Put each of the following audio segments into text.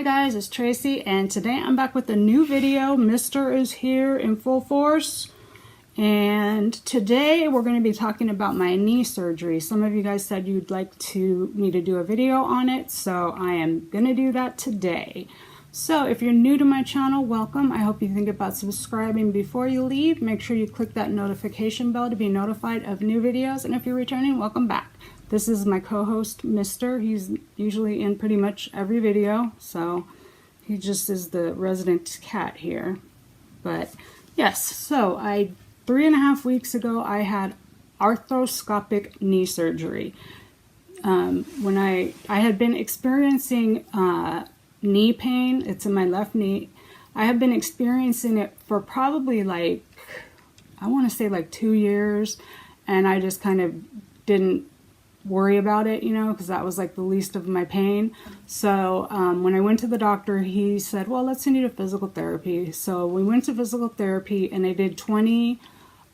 Hi guys, it's Tracy, and today I'm back with a new video. Mr. is here in full force, and today we're going to be talking about my knee surgery. Some of you guys said you'd like me to do a video on it, so I am going to do that today. So if you're new to my channel, welcome. I hope you think about subscribing before you leave. Make sure you click that notification bell to be notified of new videos, and if you're returning, welcome back. This is my co-host, Mr. He's usually in pretty much every video, so he just is the resident cat here. But yes, so 3.5 weeks ago, I had arthroscopic knee surgery. When I had been experiencing knee pain, it's in my left knee. I have been experiencing it for probably I want to say 2 years, and I just kind of didn't worry about it, because that was the least of my pain. So when I went to the doctor, he said, well, let's send you to physical therapy. So we went to physical therapy, and I did 20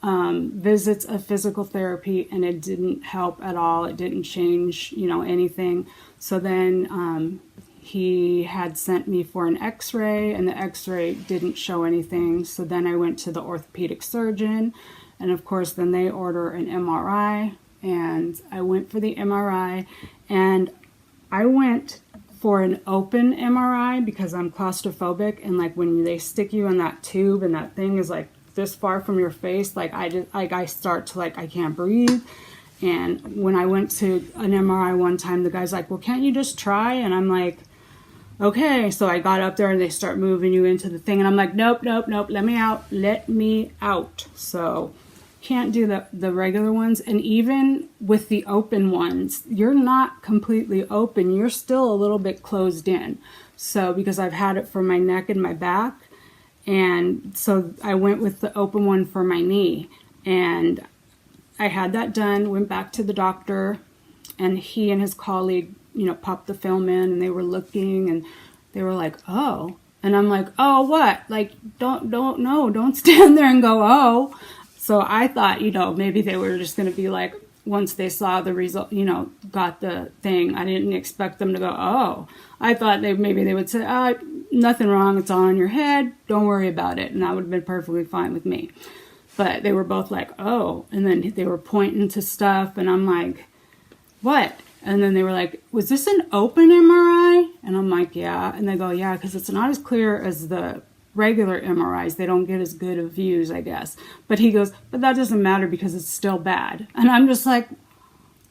visits of physical therapy, and it didn't help at all. It didn't change, anything. So then he had sent me for an x-ray, and the x-ray didn't show anything. So then I went to the orthopedic surgeon, and of course then they order an MRI. And I went for the MRI, and I went for an open MRI because I'm claustrophobic, and when they stick you in that tube and that thing is this far from your face, I start to I can't breathe. And when I went to an MRI one time, the guy's like, well, can't you just try? And I'm like, okay. So I got up there and they start moving you into the thing, and I'm like, nope, let me out. So can't do the regular ones. And even with the open ones, you're not completely open, you're still a little bit closed in. So because I've had it for my neck and my back, and so I went with the open one for my knee, and I had that done, went back to the doctor, and he and his colleague popped the film in, and they were looking, and they were like, oh. And I'm like, oh, what? Don't stand there and go, oh. So I thought, maybe they were just going to be once they saw the result, got the thing, I didn't expect them to go, oh. I thought maybe they would say, nothing wrong, it's all in your head, don't worry about it. And that would have been perfectly fine with me. But they were both like, oh. And then they were pointing to stuff, and I'm like, what? And then they were like, was this an open MRI? And I'm like, yeah. And they go, yeah, because it's not as clear as the regular MRIs. They don't get as good of views, I guess. But he goes, but that doesn't matter because it's still bad. And I'm just like,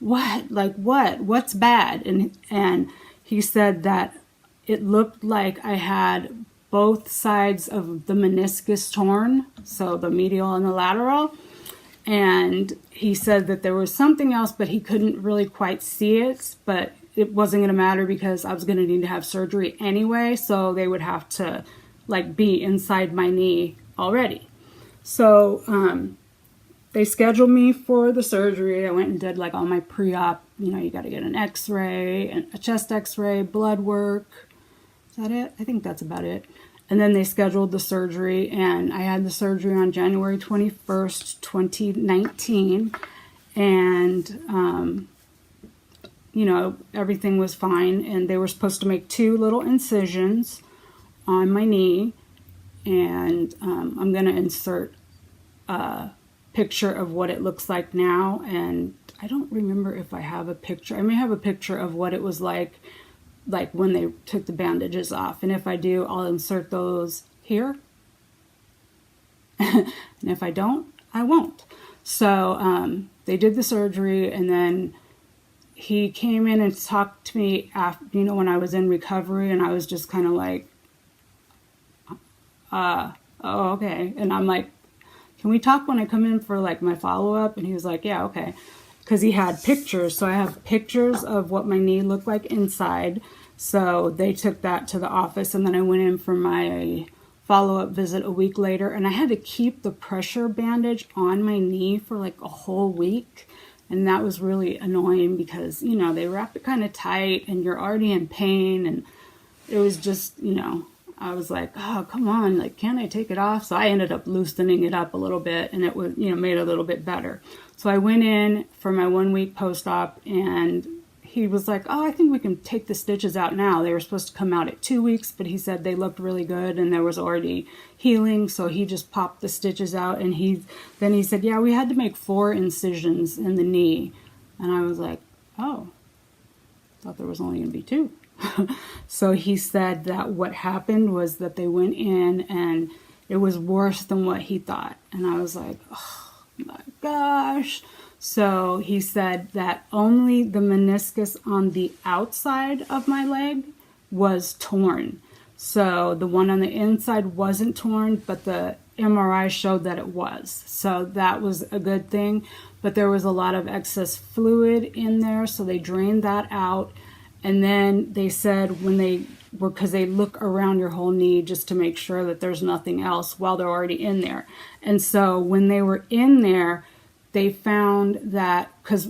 what? What? What's bad? And he said that it looked like I had both sides of the meniscus torn, so the medial and the lateral. And he said that there was something else, but he couldn't really quite see it. But it wasn't going to matter because I was going to need to have surgery anyway, so they would have to be inside my knee already. So they scheduled me for the surgery. I went and did all my pre-op, you got to get an x-ray, and a chest x-ray, blood work. Is that it? I think that's about it. And then they scheduled the surgery, and I had the surgery on January 21st, 2019. And, everything was fine. And they were supposed to make 2 little incisions on my knee, and I'm going to insert a picture of what it looks like now. And I don't remember if I have a picture. I may have a picture of what it was like when they took the bandages off, and if I do, I'll insert those here. And if I don't, I won't. So they did the surgery, and then he came in and talked to me after, when I was in recovery, and I was just kind of like, oh, okay. And I'm like, can we talk when I come in for my follow-up? And he was like, yeah, okay. Because he had pictures. So I have pictures of what my knee looked like inside. So they took that to the office, and then I went in for my follow-up visit a week later, and I had to keep the pressure bandage on my knee for a whole week. And that was really annoying because, they wrap it kind of tight, and you're already in pain, and it was just, I was like, oh, come on, can't I take it off? So I ended up loosening it up a little bit, and it was, made it a little bit better. So I went in for my 1 week post-op, and he was like, oh, I think we can take the stitches out now. They were supposed to come out at 2 weeks, but he said they looked really good and there was already healing, so he just popped the stitches out. And then he said, yeah, we had to make 4 incisions in the knee. And I was like, oh, thought there was only going to be 2. So he said that what happened was that they went in and it was worse than what he thought. And I was like, oh my gosh. So he said that only the meniscus on the outside of my leg was torn. So the one on the inside wasn't torn, but the MRI showed that it was. So that was a good thing. But there was a lot of excess fluid in there, so they drained that out. And then they said because they look around your whole knee just to make sure that there's nothing else while they're already in there. And so when they were in there, they found that because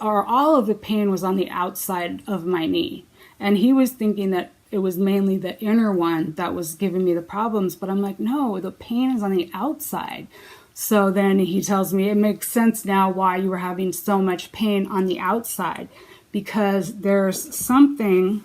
all of the pain was on the outside of my knee. And he was thinking that it was mainly the inner one that was giving me the problems. But I'm like, no, the pain is on the outside. So then he tells me it makes sense now why you were having so much pain on the outside. Because there's something,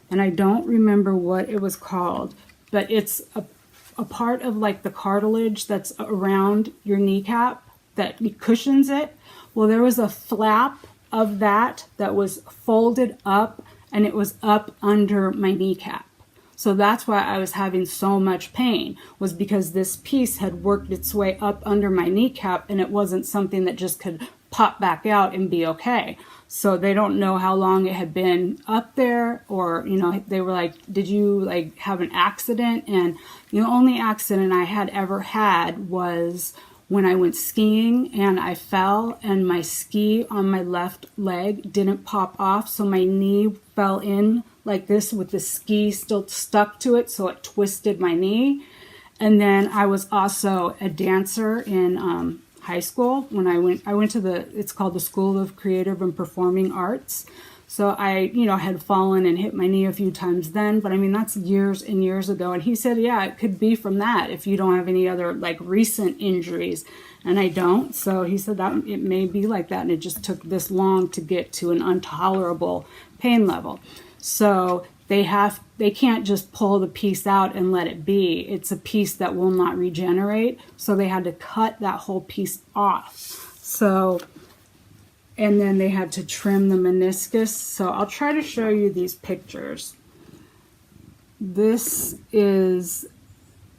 and I don't remember what it was called, but it's a part of like the cartilage that's around your kneecap that cushions it. Well, there was a flap of that was folded up, and it was up under my kneecap. So that's why I was having so much pain, was because this piece had worked its way up under my kneecap, and it wasn't something that just could pop back out and be okay. So they don't know how long it had been up there, or, they were like, did you have an accident? And the only accident I had ever had was when I went skiing and I fell and my ski on my left leg didn't pop off. So my knee fell in like this with the ski still stuck to it. So it twisted my knee. And then I was also a dancer in high school when I went to it's called the School of Creative and Performing Arts. So I, had fallen and hit my knee a few times then, but I mean, that's years and years ago. And he said, yeah, it could be from that if you don't have any other recent injuries. And I don't. So he said that it may be like that. And it just took this long to get to an intolerable pain level. So they can't just pull the piece out and let it be. It's a piece that will not regenerate. So they had to cut that whole piece off. So, and then they had to trim the meniscus. So I'll try to show you these pictures. This is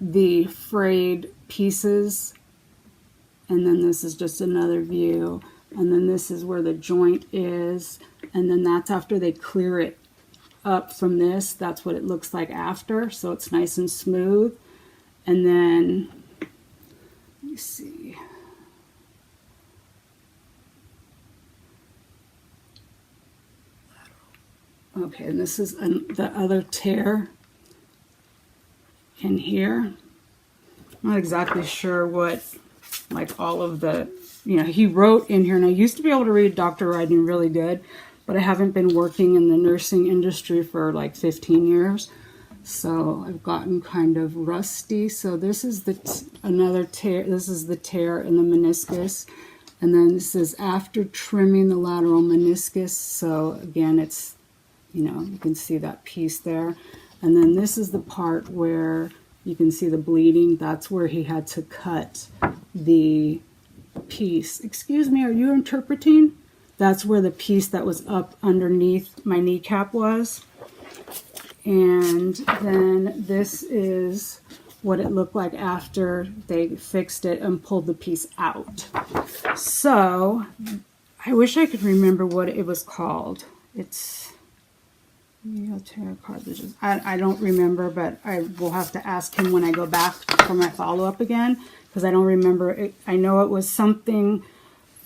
the frayed pieces. And then this is just another view. And then this is where the joint is. And then that's after they clear it up from this. That's what it looks like after. So it's nice and smooth. And then, let me see. Okay, and this is the other tear in here. I'm not exactly sure what, all of the, he wrote in here, and I used to be able to read doctor writing really good, but I haven't been working in the nursing industry for 15 years. So I've gotten kind of rusty. So this is another tear. This is the tear in the meniscus. And then this is after trimming the lateral meniscus. So again, it's, you can see that piece there. And then this is the part where you can see the bleeding. That's where he had to cut the piece. Excuse me, are you interpreting? That's where the piece that was up underneath my kneecap was. And then this is what it looked like after they fixed it and pulled the piece out. So I wish I could remember what it was called. It's tear cartilages. I don't remember, but I will have to ask him when I go back for my follow-up again, because I don't remember it. I know it was something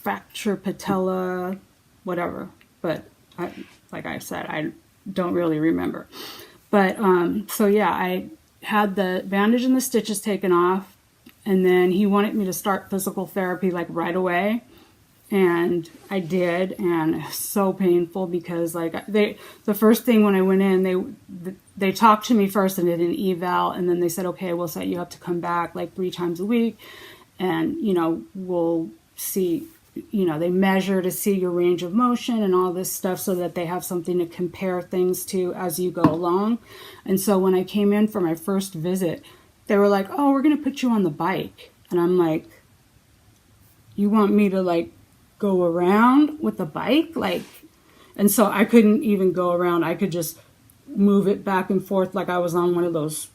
fracture patella, whatever, but like I said, I don't really remember. But so yeah, I had the bandage and the stitches taken off, and then he wanted me to start physical therapy right away, and I did, and it was so painful because the first thing when I went in, they talked to me first and did an eval, and then they said, okay, we'll set you up to come back 3 times a week, and we'll see you know, they measure to see your range of motion and all this stuff so that they have something to compare things to as you go along. And so when I came in for my first visit, they were like, oh, we're going to put you on the bike. And I'm like, you want me to like go around with the bike? Like, and so I couldn't even go around. I could just move it back and forth like I was on one of those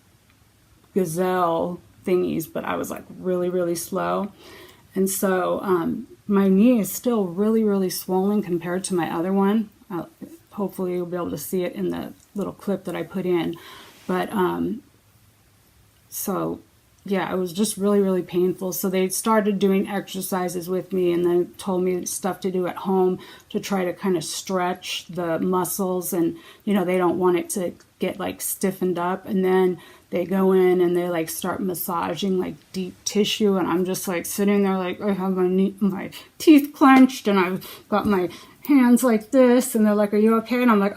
gazelle thingies, but I was like really, really slow. And so my knee is still really, really swollen compared to my other one. Hopefully you'll be able to see it in the little clip that I put in. But so yeah, it was just really, really painful. So they started doing exercises with me and then told me stuff to do at home to try to kind of stretch the muscles. And, you know, they don't want it to get like stiffened up. And then they go in and they like start massaging like deep tissue. And I'm just like sitting there like I have my teeth clenched and I've got my hands like this, and they're like, are you okay? And I'm like,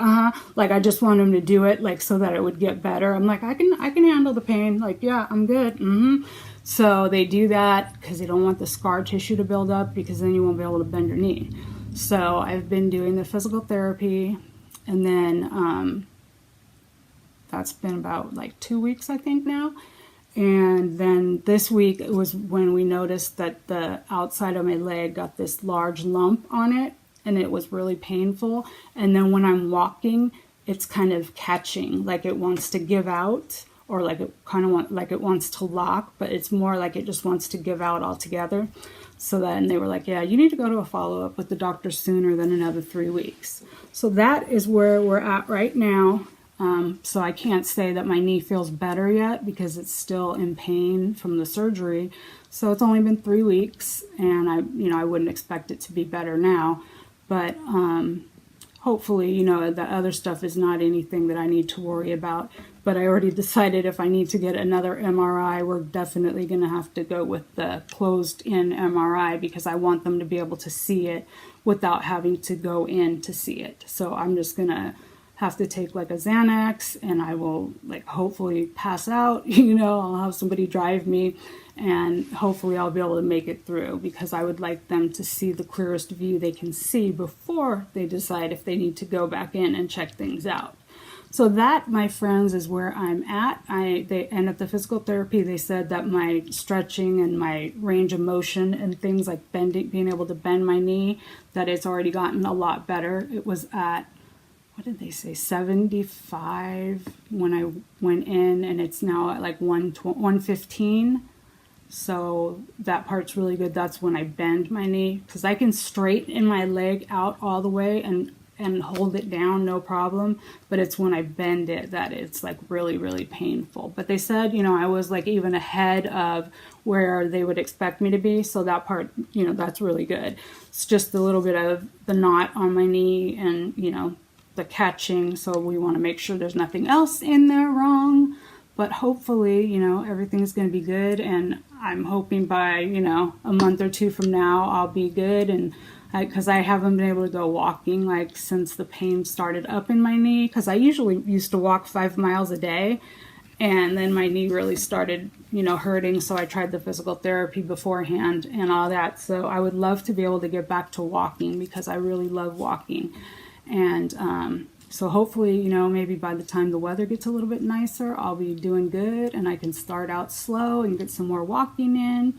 like I just want them to do it like so that it would get better. I'm like, I can handle the pain, like, yeah, I'm good. So they do that because they don't want the scar tissue to build up, because then you won't be able to bend your knee. So I've been doing the physical therapy, and then that's been about like 2 weeks, I think now. And then this week it was when we noticed that the outside of my leg got this large lump on it, and it was really painful. And then when I'm walking, it's kind of catching, like it wants to give out, or like it kind of like it wants to lock, but it's more like it just wants to give out altogether. So then they were like, yeah, you need to go to a follow-up with the doctor sooner than another 3 weeks. So that is where we're at right now. So I can't say that my knee feels better yet because it's still in pain from the surgery. So it's only been 3 weeks, and I wouldn't expect it to be better now. But hopefully, you know, the other stuff is not anything that I need to worry about. But I already decided if I need to get another MRI, we're definitely going to have to go with the closed-in MRI, because I want them to be able to see it without having to go in to see it. So I'm just going to have to take like a Xanax, and I will like hopefully pass out, you know, I'll have somebody drive me, and hopefully I'll be able to make it through, because I would like them to see the clearest view they can see before they decide if they need to go back in and check things out. So that, my friends, is where I'm at. And at the physical therapy, they said that my stretching and my range of motion and things like bending, being able to bend my knee, that it's already gotten a lot better. It was at, what did they say, 75 when I went in, and it's now at like 115. So that part's really good. That's when I bend my knee, because I can straighten my leg out all the way and hold it down, no problem. But it's when I bend it that it's like really, really painful. But they said, you know, I was like even ahead of where they would expect me to be. So that part, you know, that's really good. It's just a little bit of the knot on my knee and, you know, the catching. So we want to make sure there's nothing else in there wrong. But hopefully, you know, everything's going to be good. And I'm hoping by, you know, a month or two from now, I'll be good. And because I haven't been able to go walking like since the pain started up in my knee, because I usually used to walk 5 miles a day, and then my knee really started, you know, hurting. So I tried the physical therapy beforehand and all that. So I would love to be able to get back to walking, because I really love walking. And so hopefully, you know, maybe by the time the weather gets a little bit nicer, I'll be doing good, and I can start out slow and get some more walking in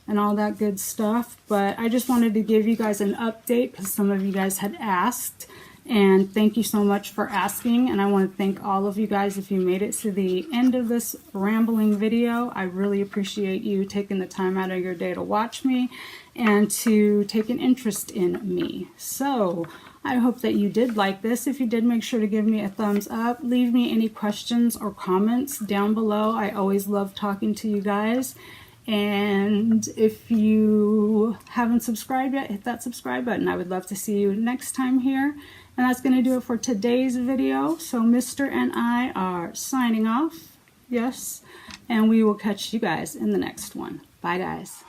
and all that good stuff. But I just wanted to give you guys an update, because some of you guys had asked, and thank you so much for asking. And I want to thank all of you guys if you made it to the end of this rambling video. I really appreciate you taking the time out of your day to watch me and to take an interest in me. So I hope that you did like this. If you did, make sure to give me a thumbs up. Leave me any questions or comments down below. I always love talking to you guys. And if you haven't subscribed yet, hit that subscribe button. I would love to see you next time here. And that's going to do it for today's video. So Mr. and I are signing off. Yes. And we will catch you guys in the next one. Bye, guys.